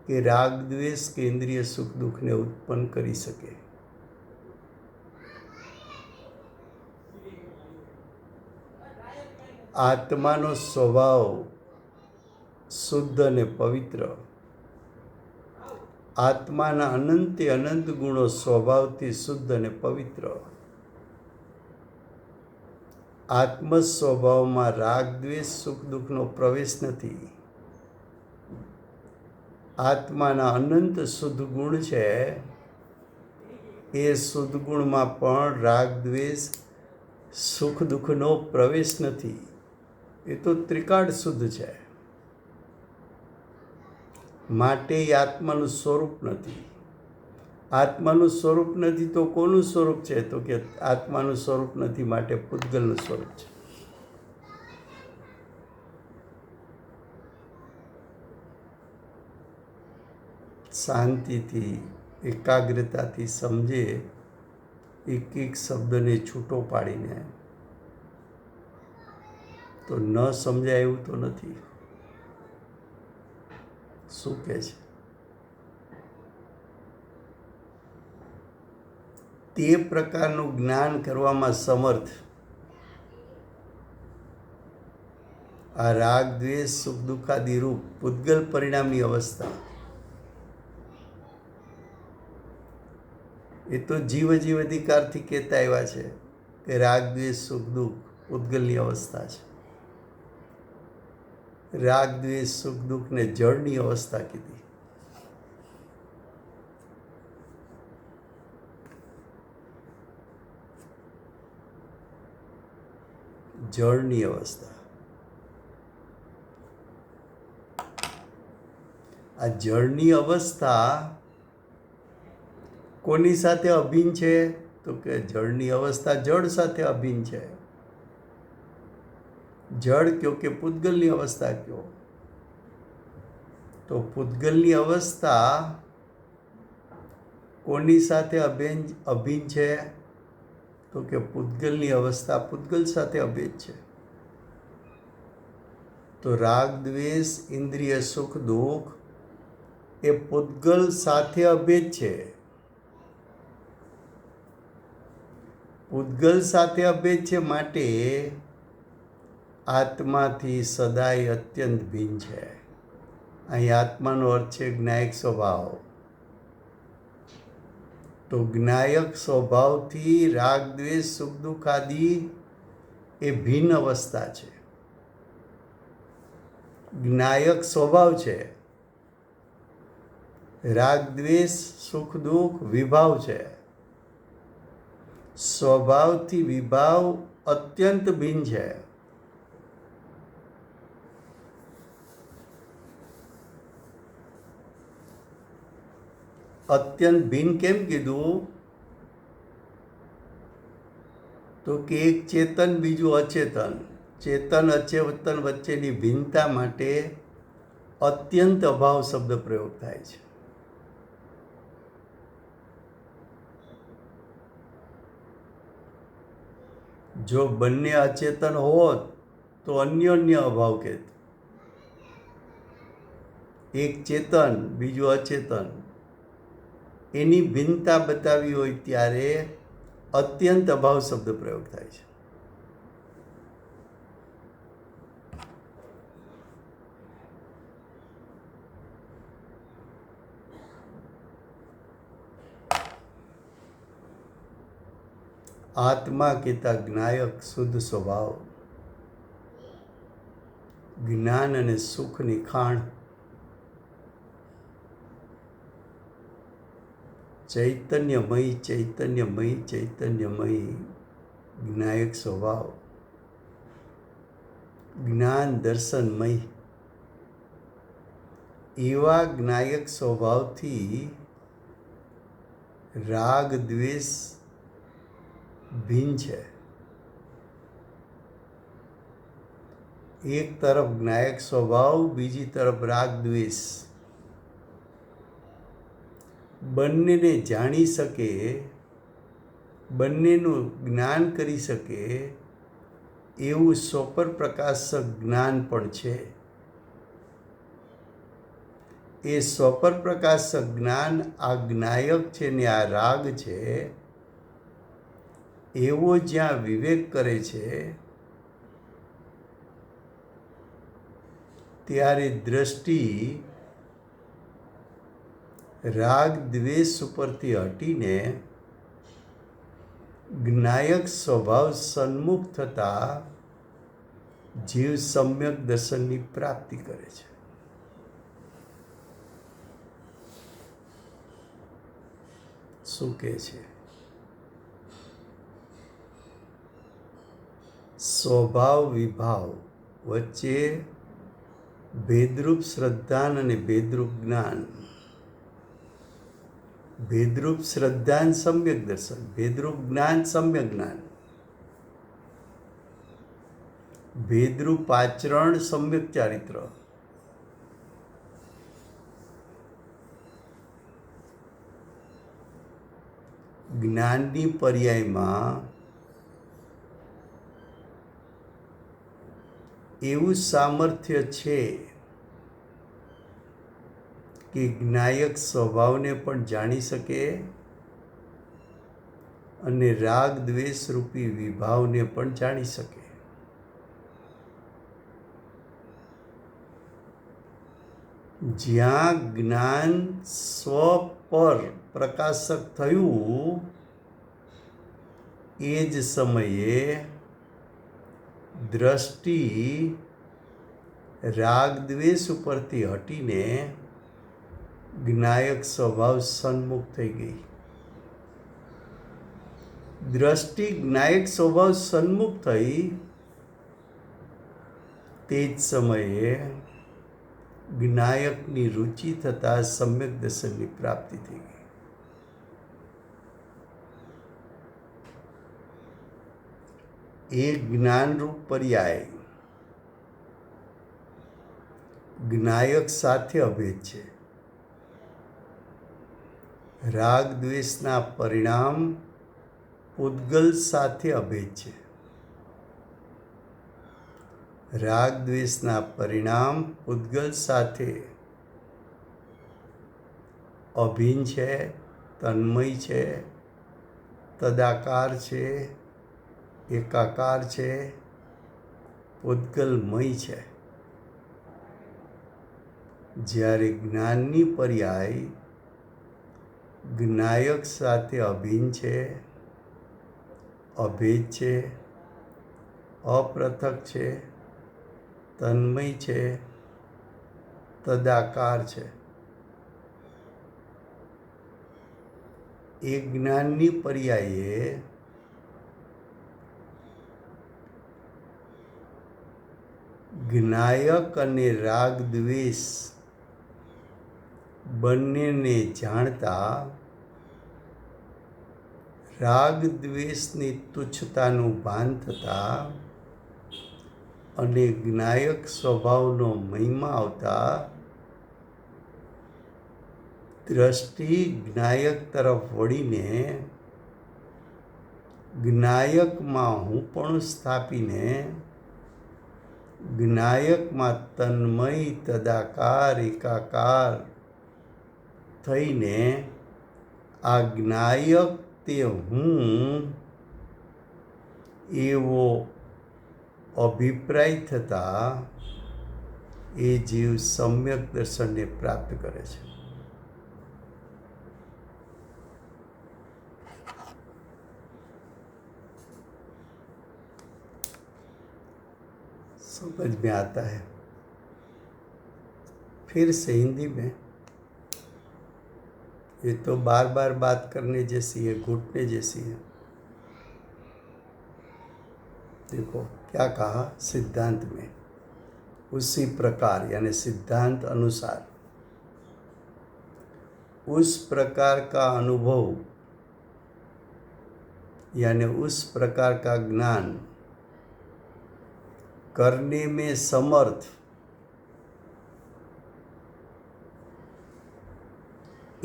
કે રાગ દ્વેષ કે ઇન્દ્રિય સુખ દુઃખને ઉત્પન્ન કરી શકે. આત્માનો સ્વભાવ શુદ્ધ અને પવિત્ર, આત્માના અનંતે અનંત ગુણો સ્વભાવથી શુદ્ધ અને પવિત્ર. આત્મ સ્વભાવમાં રાગ દ્વેષ સુખ દુઃખનો પ્રવેશ નથી. આત્માના અનંત શુદ્ધ ગુણ છે એ શુદ્ધ ગુણમાં પણ રાગ દ્વેષ સુખ દુઃખનો પ્રવેશ નથી. એ તો ત્રિકાળ શુદ્ધ છે. માટે એ આત્માનું સ્વરૂપ નથી. આત્માનું સ્વરૂપ નથી તો કોનું સ્વરૂપ છે? તો કે આત્માનું સ્વરૂપ નથી, માટે પૂતગલનું સ્વરૂપ છે. શાંતિથી, એકાગ્રતાથી સમજે, એક એક શબ્દને છૂટો પાડીને, તો ન સમજાય એવું તો નથી. શું કહે છે? તે પ્રકારનું જ્ઞાન કરવામાં સમર્થ આ રાગ દ્વેષ સુખ દુઃખાદી રૂપ પૂતગલ પરિણામની અવસ્થા, એ તો જીવ અધિકારથી કહેતા આવ્યા છે કે રાગ દ્વેષ સુખ દુઃખ પૂતગલની અવસ્થા છે. રાગ દ્વેષ સુખ દુઃખને જળની અવસ્થા કીધી. જળની અવસ્થા. આ જળની અવસ્થા કોની સાથે અભિન્ન છે? તો કે જળની અવસ્થા જળ સાથે અભિન્ન છે. જળ કયો કે પૂતગલની અવસ્થા કયો, તો પૂતગલની અવસ્થા કોની સાથે અભિન્ન છે? તો કે પૂતગલની અવસ્થા પૂતગલ સાથે અભેદ છે. તો રાગ દ્વેષ ઇન્દ્રિય સુખ દુઃખ એ પૂતગલ સાથે અભેદ છે. પૂતગલ સાથે અભેદ છે, માટે આત્માથી સદાય અત્યંત ભિન્ન છે. અહીં આત્માનો અર્થ છે જ્ઞાયક સ્વભાવ. તો જ્ઞાયક સ્વભાવથી રાગ દ્વેષ સુખ દુઃખ આદિ એ ભિન્ન અવસ્થા છે. જ્ઞાયક સ્વભાવ છે. રાગ દ્વેષ સુખ દુઃખ વિભાવ છે. સ્વભાવથી વિભાવ અત્યંત ભિન્ન છે. અત્યંત ભિન્ન કેમ કીધું? તો કે એક ચેતન બીજું અચેતન, ચેતન અચેતન વચ્ચેની ભિન્નતા માટે અત્યંત અભાવ શબ્દ પ્રયોગ થાય છે. જો બંને અચેતન હોત તો અન્યોન્ય અભાવ કહેત. એક ચેતન બીજું અચેતન, એની ભિન્નતા બતાવી હોય ત્યારે અત્યંત અભાવ શબ્દ પ્રયોગ થાય છે. આત્મા કહેતા જ્ઞાયક શુદ્ધ સ્વભાવ, જ્ઞાન અને સુખની ખાણ, ચૈતન્યમય ચૈતન્યમય ચૈતન્યમય જ્ઞાયક સ્વભાવ, જ્ઞાન દર્શનમય, એવા જ્ઞાયક સ્વભાવથી રાગ દ્વેષ ભિન્ન છે. એક તરફ જ્ઞાયક સ્વભાવ, બીજી તરફ રાગ દ્વેષ. બંનેને જાણી શકે, બંનેનું જ્ઞાન કરી શકે એવું સ્વપર પ્રકાશક જ્ઞાન પણ છે. એ સ્વપર પ્રકાશક જ્ઞાન આ જ્ઞાયક છે ને આ રાગ છે, એવો જ્યાં વિવેક કરે છે ત્યારે દ્રષ્ટિ રાગ દ્વેષ ઉપરથી હટીને જ્ઞાયક સ્વભાવ સન્મુખ થતા જીવ સમ્યક દર્શનની પ્રાપ્તિ કરે છે. શું કહે છે? સ્વભાવ વિભાવ વચ્ચે ભેદરૂપ શ્રદ્ધાન અને ભેદરૂપ જ્ઞાન. ભેદરૂપ શ્રદ્ધાન સમ્યક દર્શન, ભેદરૂપ જ્ઞાન સમ્યક જ્ઞાન, ભેદરૂપ આચરણ સમ્યક ચારિત્ર. જ્ઞાનની પર્યાયમાં એવું સામર્થ્ય છે કે જ્ઞાયક સ્વભાવને પણ જાણી શકે અને રાગ દ્વેષ રૂપી વિભાવને પણ જાણી શકે. જ્યાં જ્ઞાન સ્વ પર પ્રકાશક થયું એ જ સમયે દ્રષ્ટિ રાગ દ્વેષ ઉપરથી હટીને જ્ઞાયક સ્વભાવ સન્મુખ થઈ ગઈ. દ્રષ્ટિ જ્ઞાયક સ્વભાવ સન્મુખ થઈ તે જ સમયે જ્ઞાયકની રુચિ થતા સમ્યક દર્શનની પ્રાપ્તિ થઈ ગઈ. એ જ્ઞાનરૂપ પર્યાય જ્ઞાયક સાથે અભેદ છે. રાગ દ્વેષના પરિણામ પૂતગલ સાથે અભેદ છે. રાગ દ્વેષના પરિણામ પૂતગલ સાથે અભિન્ન છે, તન્મય છે, તદાકાર છે, એકાકાર છે, પૂતગલમય છે. જ્યારે જ્ઞાનની પર્યાય જ્ઞાયક સાથે અભિન્ન છે, અભેદ છે, અપૃથક છે, તન્મય છે, તદાકાર છે. એ જ્ઞાનની પર્યાયે જ્ઞાયક અને રાગ દ્વેષ બંનેને જાણતા રાગ દ્વેષની તુચ્છતાનું ભાન થતા અને જ્ઞાયક સ્વભાવનો મહિમા આવતા દ્રષ્ટિ જ્ઞાયક તરફ વળીને જ્ઞાયકમાં હું પણ સ્થાપીને જ્ઞાયકમાં તન્મય, તદાકાર, એકાકાર થઈને આ જ્ઞાયક તે હું એવો અભિપ્રાય થતા એ જીવ સમ્યક દર્શનને પ્રાપ્ત કરે છે. समझ में आता है. फिर से हिंदी में, ये तो बार बार बात करने जैसी है, घुटने जैसी है. देखो क्या कहा सिद्धांत में, उसी प्रकार यानी सिद्धांत अनुसार उस प्रकार का अनुभव यानी उस प्रकार का ज्ञान करने में समर्थ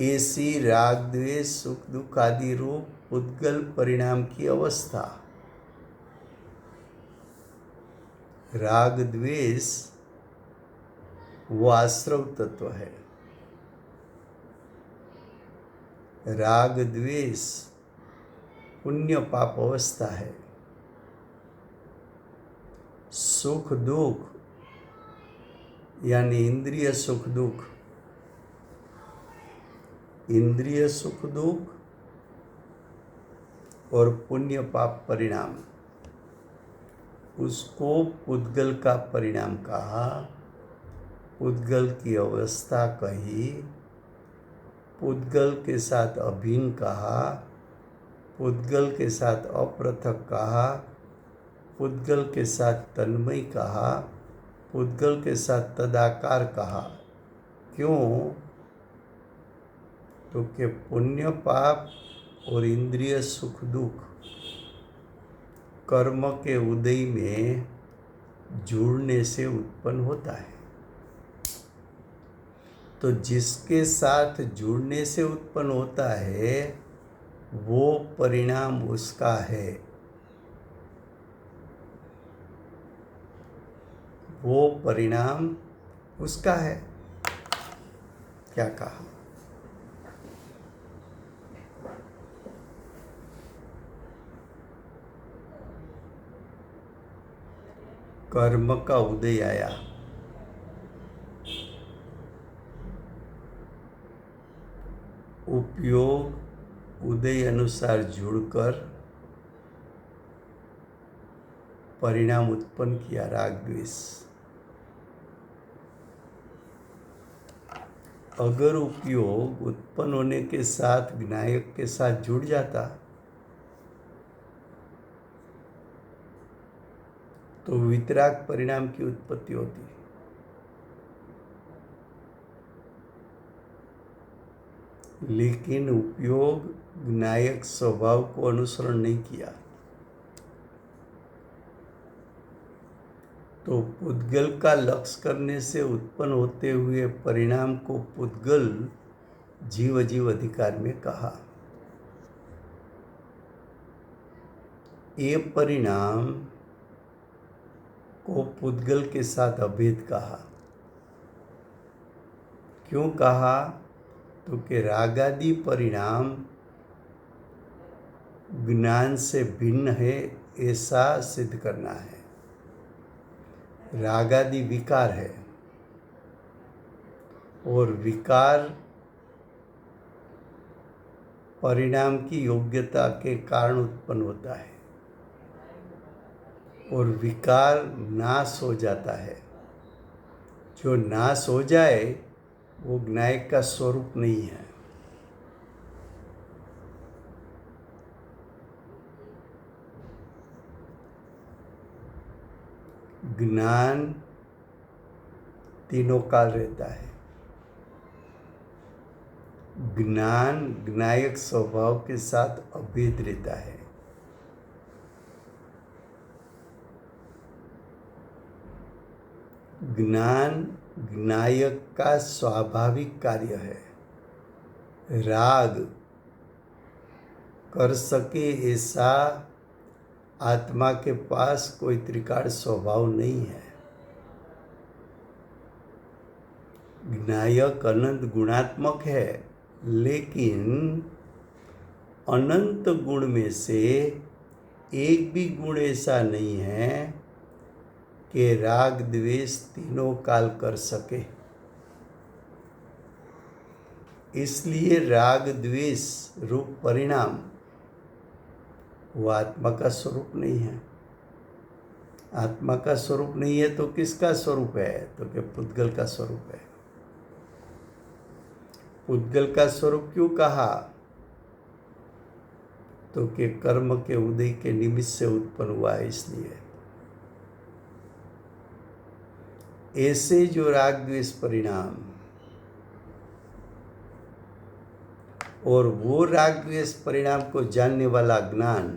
ऐसी राग द्वेष सुख दुख आदि रूप पूतगल परिणाम की अवस्था. राग द्वेष वो आश्रव तत्व है. राग द्वेष पुण्य पाप अवस्था है. सुख दुख यानी इंद्रिय सुख दुख, इंद्रिय सुख दुख और पुण्य पाप परिणाम, उसको पूतगल का परिणाम कहा, पूतगल की अवस्था कही, पूतगल के साथ अभिन्न कहा, पूतगल के साथ अपृथक कहा, पुद्गल के साथ तन्मय कहा, पुद्गल के साथ तदाकार कहा। क्यों? तो कि पुण्य पाप और इंद्रिय सुख दुख कर्म के उदय में जुड़ने से उत्पन्न होता है। तो जिसके साथ जुड़ने से उत्पन्न होता है वो परिणाम उसका है, वो परिणाम उसका है। क्या कहा? कर्म का उदय आया, उपयोग उदय अनुसार जुड़कर परिणाम उत्पन्न किया, राग द्वेष। अगर उपयोग उत्पन्न होने के साथ विनायक के साथ जुड़ जाता तो वितराग परिणाम की उत्पत्ति होती। लेकिन उपयोग विनायक स्वभाव को अनुसरण नहीं किया, तो पुद्गल का लक्ष्य करने से उत्पन्न होते हुए परिणाम को पुद्गल जीव जीव अधिकार में कहा। ये परिणाम को पुद्गल के साथ अभेद कहा। क्यों कहा? तो कि रागादि परिणाम ज्ञान से भिन्न है ऐसा सिद्ध करना है। रागादि विकार है और विकार परिणाम की योग्यता के कारण उत्पन्न होता है और विकार नाश हो जाता है। जो नाश हो जाए वो ज्ञायक का स्वरूप नहीं है। ज्ञान तीनों काल रहता है। ज्ञान ज्ञायक स्वभाव के साथ अभेद रहता है। ज्ञान ज्ञायक का स्वाभाविक कार्य है। राग कर सके ऐसा आत्मा के पास कोई त्रिकाल स्वभाव नहीं है। ज्ञायक अनंत गुणात्मक है, लेकिन अनंत गुण में से एक भी गुण ऐसा नहीं है कि राग द्वेष तीनों काल कर सके। इसलिए राग द्वेष रूप परिणाम वो आत्मा का स्वरूप नहीं है। आत्मा का स्वरूप नहीं है तो किसका स्वरूप है? तो कि पुद्गल का स्वरूप है। पुद्गल का स्वरूप क्यों कहा? तो कि कर्म के उदय के निमित्त से उत्पन्न हुआ है, इसलिए। ऐसे जो राग द्वेष परिणाम और वो राग द्वेष परिणाम को जानने वाला ज्ञान,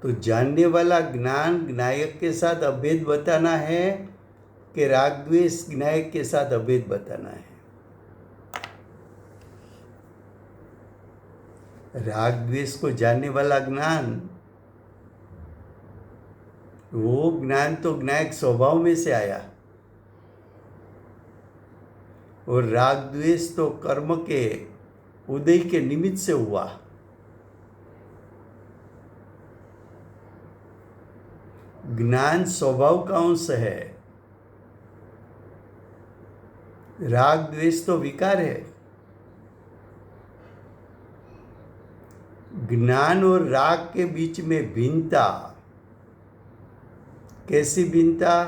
तो जानने वाला ज्ञान ज्ञायक के साथ अभेद बताना है कि राग द्वेष ज्ञायक के साथ अभेद बताना है? राग द्वेष को जानने वाला ज्ञान, वो ज्ञान तो ज्ञायक स्वभाव में से आया और राग द्वेष तो कर्म के उदय के निमित्त से हुआ। ज्ञान स्वभाव का अंश है, राग द्वेष तो विकार है। ज्ञान और राग के बीच में भिन्नता, कैसी भिन्नता?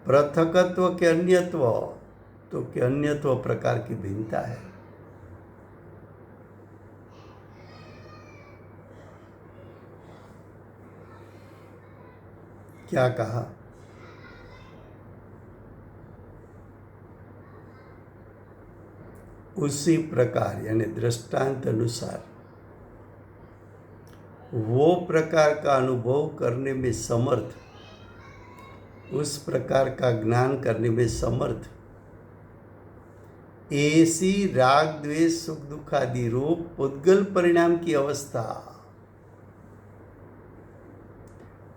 पृथकत्व के अन्यत्व, तो कि अन्यत्व प्रकार की भिन्नता है। क्या कहा? उसी प्रकार यानी दृष्टांत अनुसार वो प्रकार का अनुभव करने में समर्थ, उस प्रकार का ज्ञान करने में समर्थ ऐसी राग द्वेष सुख दुख आदि रूप पुद्गल परिणाम की अवस्था,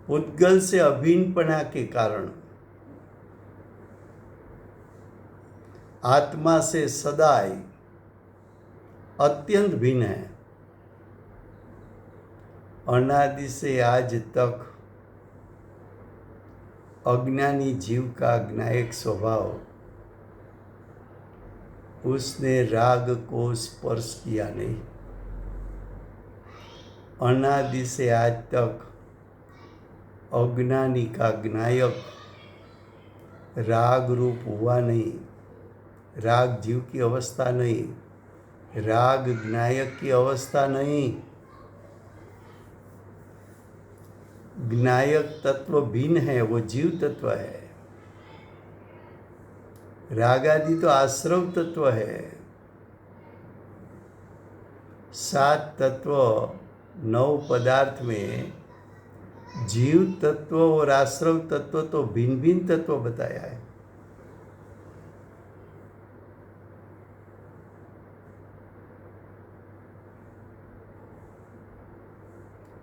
पुद्गल से अभिन्नपना के कारण आत्मा से सदाई अत्यंत भिन्न है। अनादि से आज तक अज्ञानी जीव का ज्ञायक स्वभाव, उसने राग को स्पर्श किया नहीं। अनादि से आज तक अज्ञानी का ज्ञायक राग रूप हुआ नहीं, राग जीव की अवस्था नहीं, राग ज्ञायक की अवस्था नहीं। ज्ञायक तत्व भिन्न है, वो जीव तत्व है। राग आदि तो आश्रव तत्व है। 7 तत्व 9 पदार्थ में जीव तत्व और आश्रव तत्व तो भिन्न भिन्न तत्व बताया है।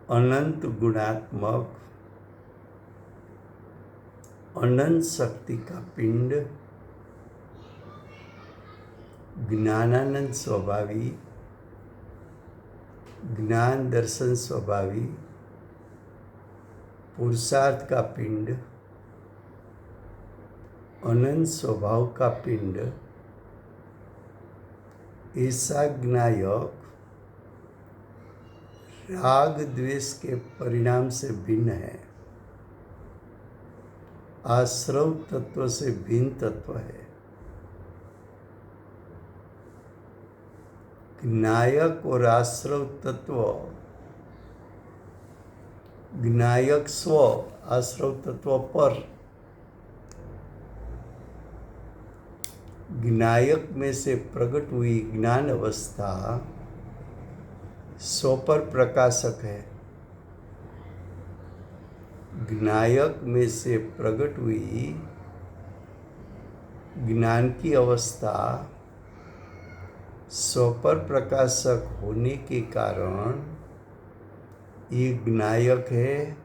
अनंत गुणात्मक अनंत शक्ति का पिंड, ज्ञानानंद स्वभावी, ज्ञान दर्शन स्वभावी, पुरुषार्थ का पिंड, अनंत स्वभाव का पिंड, ऐसा ज्ञायक राग द्वेष के परिणाम से भिन्न है, आश्रव तत्व से भिन्न तत्व है। ज्ञायक और आश्रव तत्व, ज्ञायक स्व, आश्रव तत्व पर, ज्ञायक में से प्रकट हुई ज्ञान अवस्था स्व पर प्रकाशक है। ज्ञायक में से प्रकट हुई ज्ञान की अवस्था स्व पर प्रकाशक होने के कारण ये ज्ञायक है,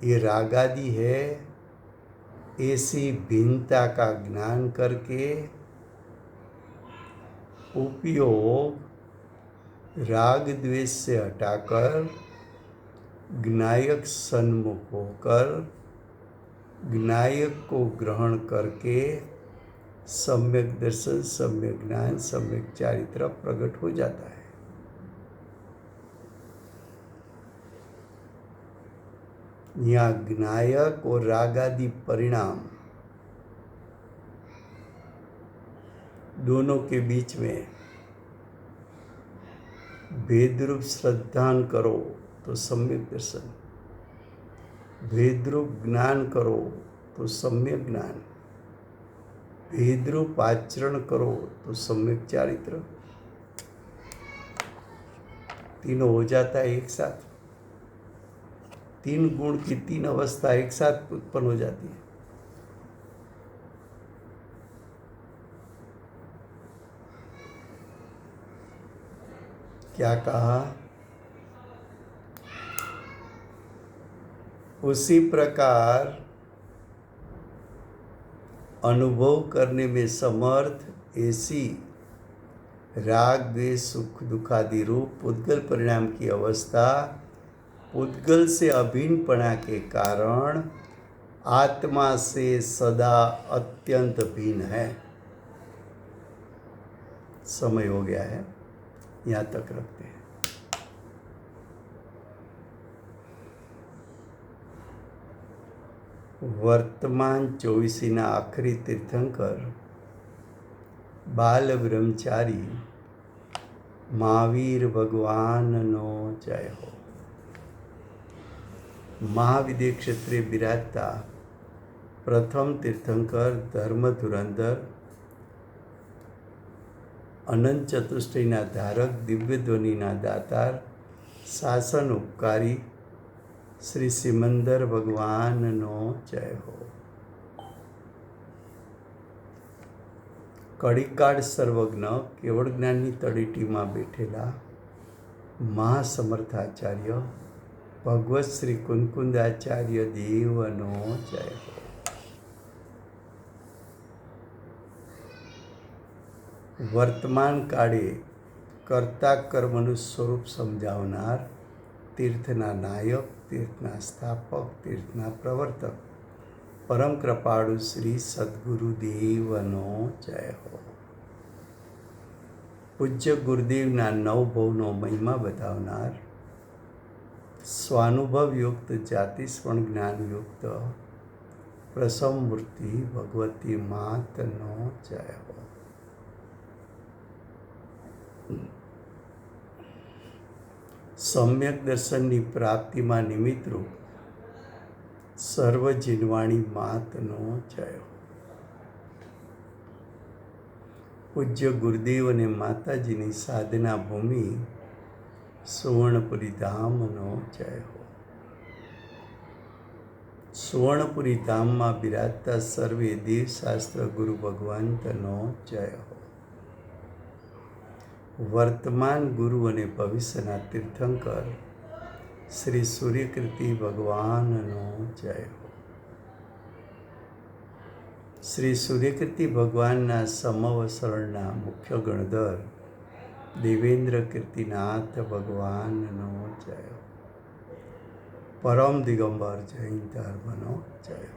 ये रागादि है। ऐसी भिन्नता का ज्ञान करके उपयोग राग द्वेष से हटाकर ज्ञायक सन्मुख होकर ज्ञायक को ग्रहण करके सम्यक दर्शन, सम्यक ज्ञान, सम्यक चारित्र प्रकट हो जाता है। यहाँ ज्ञायक और रागादि परिणाम दोनों के बीच में भेदरूप श्रद्धान करो तो सम्यक दर्शन, भेदरूप ज्ञान करो तो सम्यक ज्ञान, भेदरूप आचरण करो तो सम्यक चारित्र, तीनों हो जाता है एक साथ। 3 गुण की 3 अवस्था एक साथ उत्पन्न हो जाती है। क्या कहा? उसी प्रकार अनुभव करने में समर्थ ऐसी राग द्वेष सुख दुखादि रूप पुद्गल परिणाम की अवस्था पुद्गल से अभिन्नपना के कारण आत्मा से सदा अत्यंत भिन्न है। समय हो गया है, यहाँ तक रखते हैं। वर्तमान 24 आखरी तीर्थंकर बाल ब्रह्मचारी महावीर भगवान नो जय हो। મહાવિદ્ય ક્ષેત્રે બિરાજતા પ્રથમ તીર્થંકર, ધર્મ ધુરંધર, અનંત ચતુષ્ટયના ધારક, દિવ્ય ધ્વનિના દાતાર, શાસન ઉપકારી શ્રી સિમંદર ભગવાનનો જય હો. કળીકાળ સર્વજ્ઞ, કેવળ જ્ઞાનની તળેટીમાં બેઠેલા મહાસમર્થાચાર્ય ભગવત શ્રી કુંકુંદાચાર્ય દેવનો જય હો. વર્તમાન કાળે કર્તા કર્મનું સ્વરૂપ સમજાવનાર, તીર્થના નાયક, તીર્થના સ્થાપક, તીર્થના પ્રવર્તક, પરમ કૃપાળુ શ્રી સદગુરુ દેવનો જય હો. પૂજ્ય ગુરુદેવના નવ ભવનો મહિમા બતાવનાર, સ્વાનુભવ યુક્ત, જાતિસ્મરણ જ્ઞાન યુક્ત પ્રસવ મૂર્તિ ભગવતી માતનો જય હો. સમ્યક દર્શનની પ્રાપ્તિમાં નિમિત્તરૂપ સર્વ જીનવાણી માતનો જય હો. પૂજ્ય ગુરુદેવ અને માતાજીની સાધના ભૂમિ સુવર્ણપુરી ધામનો જય હો. સુવર્ણપુરી ધામમાં બિરાજતા સર્વે દેવશાસ્ત્ર ગુરુ ભગવંતનો જય હો. વર્તમાન ગુરુ અને ભવિષ્યના તીર્થંકર શ્રી સૂર્યકીર્તિ ભગવાનનો જય હો. શ્રી સૂર્યકીર્તિ ભગવાનના સમવસરણના મુખ્ય ગણધર દેવેન્દ્ર કીર્તિનાથ ભગવાનનો જય હો. પરમ દિગંબર જૈન ધર્મનો જય હો.